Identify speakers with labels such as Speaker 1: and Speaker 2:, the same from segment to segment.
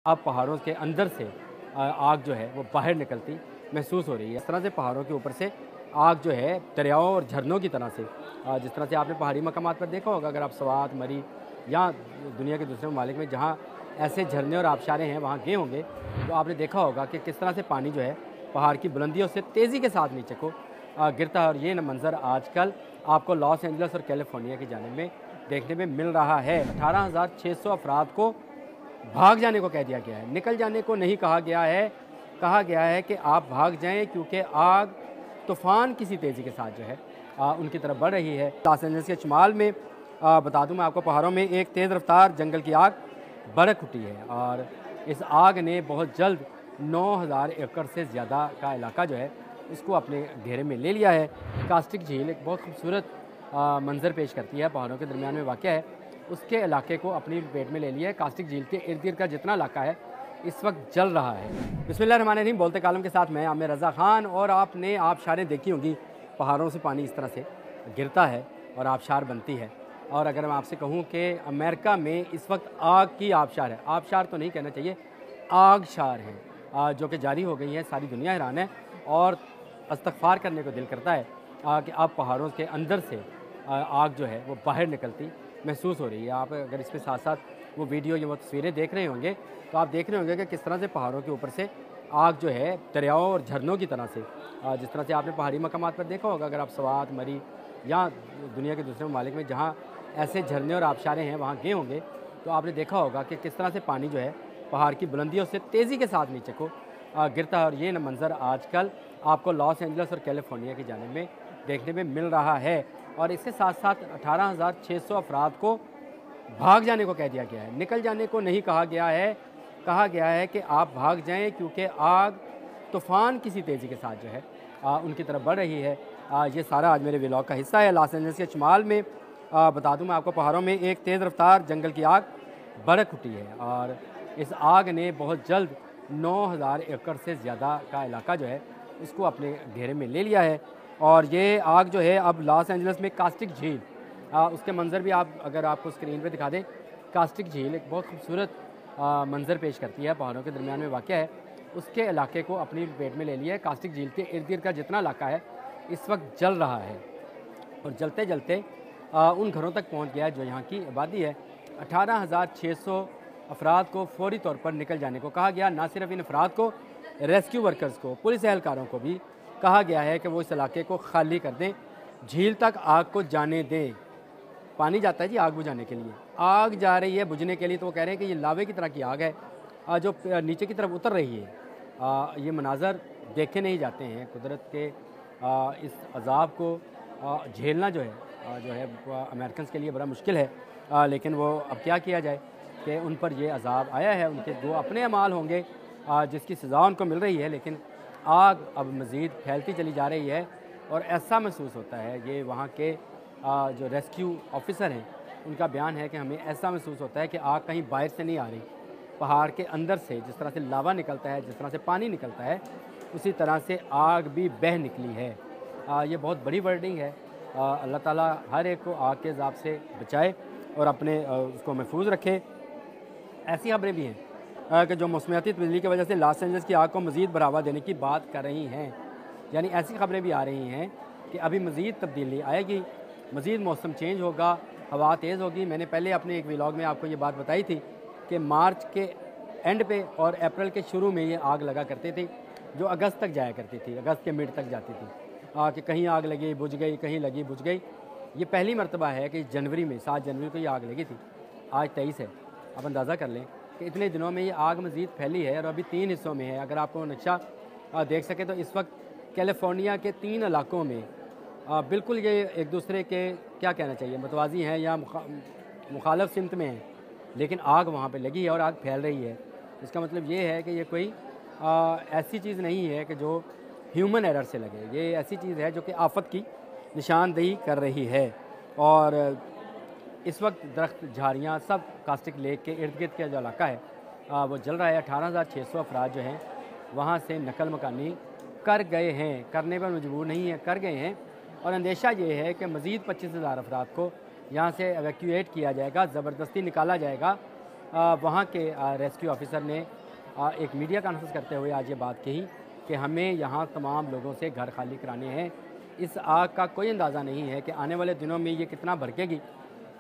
Speaker 1: अब पहाड़ों के अंदर से आग जो है वो बाहर निकलती महसूस हो रही है। इस तरह से पहाड़ों के ऊपर से आग जो है दरियाओं और झरनों की तरह से जिस तरह से आपने पहाड़ी मकामात पर देखा होगा, अगर आप स्वात, मरी या दुनिया के दूसरे ममालिक में जहाँ ऐसे झरने और आबशारें हैं वहाँ गए होंगे तो आपने देखा होगा कि किस तरह से पानी जो है पहाड़ की बुलंदियों से तेज़ी के साथ नीचे को गिरता है। और ये मंज़र आजकल आपको लॉस एंजल्स और कैलिफोर्निया की जानिब में देखने में मिल रहा है। 18,600 अफराद को भाग जाने को कह दिया गया है, निकल जाने को नहीं कहा गया है। कहा गया है कि आप भाग जाएं क्योंकि आग तूफ़ान किसी तेज़ी के साथ जो है उनकी तरफ बढ़ रही है। लॉस एंजल्स के शुमाल में बता दूं मैं आपको, पहाड़ों में एक तेज़ रफ्तार जंगल की आग भड़क उठी है और इस आग ने बहुत जल्द 9,000 एकड़ से ज़्यादा का इलाका जो है उसको अपने घेरे में ले लिया है। कास्टिक झील एक बहुत खूबसूरत मंज़र पेश करती है, पहाड़ों के दरमियान में वाक़ है, उसके इलाके को अपनी पेट में ले लिया है। कास्टिक झील के इर्द गिर्द का जितना इलाका है इस वक्त जल रहा है। बिस्मिल्लाहिर्रहमानिर्रहीम, बोलते कालम के साथ मैं आमिर रज़ा ख़ान। और आपने आबशारें देखी होंगी, पहाड़ों से पानी इस तरह से गिरता है और आबशार बनती है। और अगर मैं आपसे कहूँ कि अमेरिका में इस वक्त आग की आबशार है, आबशार तो नहीं कहना चाहिए, आगशार हैं जो कि जारी हो गई हैं। सारी दुनिया हैरान है और इस्तग़फ़ार करने को दिल करता है कि अब पहाड़ों के अंदर से आग जो है वो बाहर निकलती महसूस हो रही है। आप अगर इसके साथ साथ वो वीडियो या वो तस्वीरें देख रहे होंगे तो आप देख रहे होंगे कि किस तरह से पहाड़ों के ऊपर से आग जो है दरियाओं और झरनों की तरह से जिस तरह से आपने पहाड़ी मकामात पर देखा होगा, अगर आप स्वात, मरी या दुनिया के दूसरे ममालिक में जहाँ ऐसे झरने और आबशारें हैं वहाँ गए होंगे तो आपने देखा होगा कि किस तरह से पानी जो है पहाड़ की बुलंदियों से तेज़ी के साथ नीचे को गिरता है। और ये मंज़र आजकल आपको लॉस एंजल्स और कैलिफोर्निया की जानिब में देखने में मिल रहा है। और इसके साथ साथ 18,600 अफराद को भाग जाने को कह दिया गया है, निकल जाने को नहीं कहा गया है। कहा गया है कि आप भाग जाएं क्योंकि आग तूफ़ान किसी तेज़ी के साथ जो है उनकी तरफ बढ़ रही है। ये सारा आज मेरे व्लॉग का हिस्सा है। लॉस एंजल्स के शुमाल में बता दूं मैं आपको, पहाड़ों में एक तेज़ रफ्तार जंगल की आग भड़क उठी है और इस आग ने बहुत जल्द 9,000 एकड़ से ज़्यादा का इलाका जो है उसको अपने घेरे में ले लिया है। और ये आग जो है अब लॉस एंजल्स में कास्टिक झील, उसके मंज़र भी आप अगर आपको स्क्रीन पे दिखा दें, कास्टिक झील एक बहुत खूबसूरत मंज़र पेश करती है, पहाड़ों के दरमियान में वाक़ है, उसके इलाके को अपनी पेट में ले लिया है। कास्टिक झील के इर्द गिर्द का जितना इलाका है इस वक्त जल रहा है और जलते जलते उन घरों तक पहुँच गया है जो यहाँ की आबादी है। 18,600 अफराद को फौरी तौर पर निकल जाने को कहा गया। ना सिर्फ इन अफराद को, रेस्क्यू वर्कर्स को, पुलिस एहलकारों को भी कहा गया है कि वो इस इलाके को खाली कर दें, झील तक आग को जाने दें। पानी जाता है जी आग बुझाने के लिए, आग जा रही है बुझने के लिए, तो वो कह रहे हैं कि ये लावे की तरह की आग है जो नीचे की तरफ उतर रही है। ये मनाजर देखे नहीं जाते हैं। कुदरत के इस अजाब को झेलना जो है अमेरिकन के लिए बड़ा मुश्किल है, लेकिन वो अब क्या किया जाए कि उन पर ये अजाब आया है। उनके दो अपने अमाल होंगे जिसकी सज़ा उनको मिल रही है, लेकिन आग अब मज़ीद फैलती चली जा रही है। और ऐसा महसूस होता है, ये वहाँ के जो रेस्क्यू ऑफिसर हैं उनका बयान है कि हमें ऐसा महसूस होता है कि आग कहीं बाहर से नहीं आ रही, पहाड़ के अंदर से जिस तरह से लावा निकलता है, जिस तरह से पानी निकलता है, उसी तरह से आग भी बह निकली है। ये बहुत बड़ी वर्डिंग है। अल्लाह ताला हर एक को आग के अज़ाब से बचाए और अपने उसको महफूज रखे। ऐसी खबरें भी हैं कि जो मौसमियाती तब्दीली की वजह से लॉस एंजल्स की आग को मज़ीद बढ़ावा देने की बात कर रही हैं। यानी ऐसी खबरें भी आ रही हैं कि अभी मज़ीद तब्दीली आएगी, मज़ीद मौसम चेंज होगा, हवा तेज़ होगी। मैंने पहले अपने एक व्लॉग में आपको ये बात बताई थी कि मार्च के एंड पे और अप्रैल के शुरू में ये आग लगा करती थी, जो अगस्त तक जाया करती थी, अगस्त के मिड तक जाती थी कि कहीं आग लगी बुझ गई, कहीं लगी बुझ गई। ये पहली मरतबा है कि जनवरी में 7 जनवरी को ये आग लगी थी, आज 23 है। आप अंदाज़ा कर लें कि इतने दिनों में ये आग मज़ीद फैली है और अभी 3 हिस्सों में है। अगर आपको नक्शा देख सके तो इस वक्त कैलिफोर्निया के 3 इलाकों में बिल्कुल ये एक दूसरे के क्या कहना चाहिए मतवाज़ी हैं या मुखालफ सिमत में हैं, लेकिन आग वहाँ पे लगी है और आग फैल रही है। इसका मतलब ये है कि ये कोई ऐसी चीज़ नहीं है कि जो ह्यूमन एरर से लगे, ये ऐसी चीज़ है जो कि आफत की निशानदेही कर रही है। और इस वक्त दरख्त, झाड़ियाँ सब कास्टिक लेक के इर्द गिर्द का जो इलाका है वो जल रहा है। 18,600 अफराद जो हैं वहाँ से नकल मकानी कर गए हैं, करने पर मजबूर नहीं है, कर गए हैं। और अंदेशा ये है कि मज़ीद 25,000 अफराद को यहाँ से एवैक्यूएट किया जाएगा, ज़बरदस्ती निकाला जाएगा वहाँ के रेस्क्यू ऑफिसर ने एक मीडिया कॉन्फ्रेंस करते हुए आज ये बात कही कि हमें यहाँ तमाम लोगों से घर खाली कराने हैं। इस आग का कोई अंदाज़ा नहीं है कि आने वाले दिनों में ये कितना भड़केगी,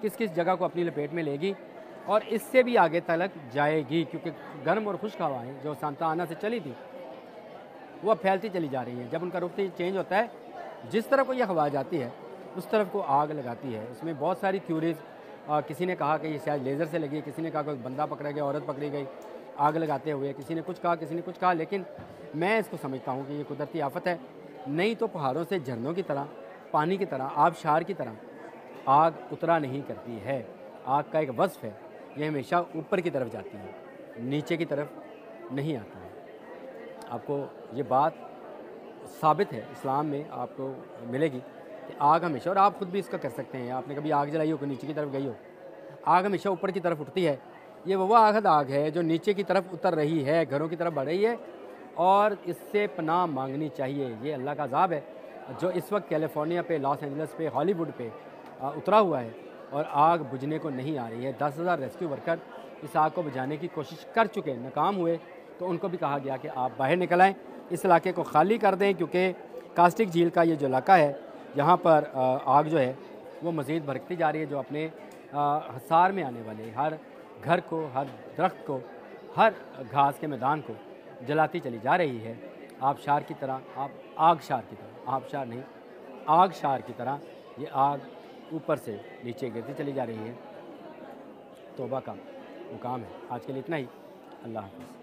Speaker 1: किस किस जगह को अपनी लपेट में लेगी और इससे भी आगे तक जाएगी, क्योंकि गर्म और खुश्क हवाएँ जो सांता आना से चली थी वो अब फैलती चली जा रही हैं। जब उनका रुख चेंज होता है, जिस तरफ को यह हवा जाती है उस तरफ को आग लगाती है। इसमें बहुत सारी थ्योरीज, किसी ने कहा कि ये शायद लेज़र से लगी है, किसी ने कहा कोई बंदा पकड़ा गया, औरत पकड़ी गई आग लगाते हुए, किसी ने कुछ कहा, किसी ने कुछ कहा, लेकिन मैं इसको समझता हूँ कि ये कुदरती आफत है। नहीं तो पहाड़ों से झरनों की तरह, पानी की तरह, आबशार की तरह आग उतरा नहीं करती है। आग का एक वस्फ है, ये हमेशा ऊपर की तरफ जाती है, नीचे की तरफ नहीं आती है। आपको ये बात साबित है इस्लाम में आपको मिलेगी कि आग हमेशा, और आप खुद भी इसका कर सकते हैं, आपने कभी आग जलाई हो कि नीचे की तरफ गई हो, आग हमेशा ऊपर की तरफ उठती है। ये वह आग है जो नीचे की तरफ उतर रही है, घरों की तरफ बढ़ रही है और इससे पनाह मांगनी चाहिए। ये अल्लाह का अज़ाब है जो इस वक्त कैलिफोर्निया पे, लॉस एंजल्स पे, हॉलीवुड पे उतरा हुआ है और आग बुझने को नहीं आ रही है। 10,000 रेस्क्यू वर्कर इस आग को बुझाने की कोशिश कर चुके, नाकाम हुए, तो उनको भी कहा गया कि आप बाहर निकल आएँ, इस इलाके को खाली कर दें, क्योंकि कास्टिक झील का ये जो इलाका है यहाँ पर आग जो है वो मज़ीद भड़कती जा रही है, जो अपने हसार में आने वाले हर घर को, हर दरख्त को, हर घास के मैदान को जलाती चली जा रही है। आबशार की तरह, आगशार की तरह, आबशार नहीं, आगशार की तरह ये आग ऊपर से नीचे गिरती चली जा रही है। तौबा का मुकाम है। आज के लिए इतना ही। अल्लाह हाफ़िज़।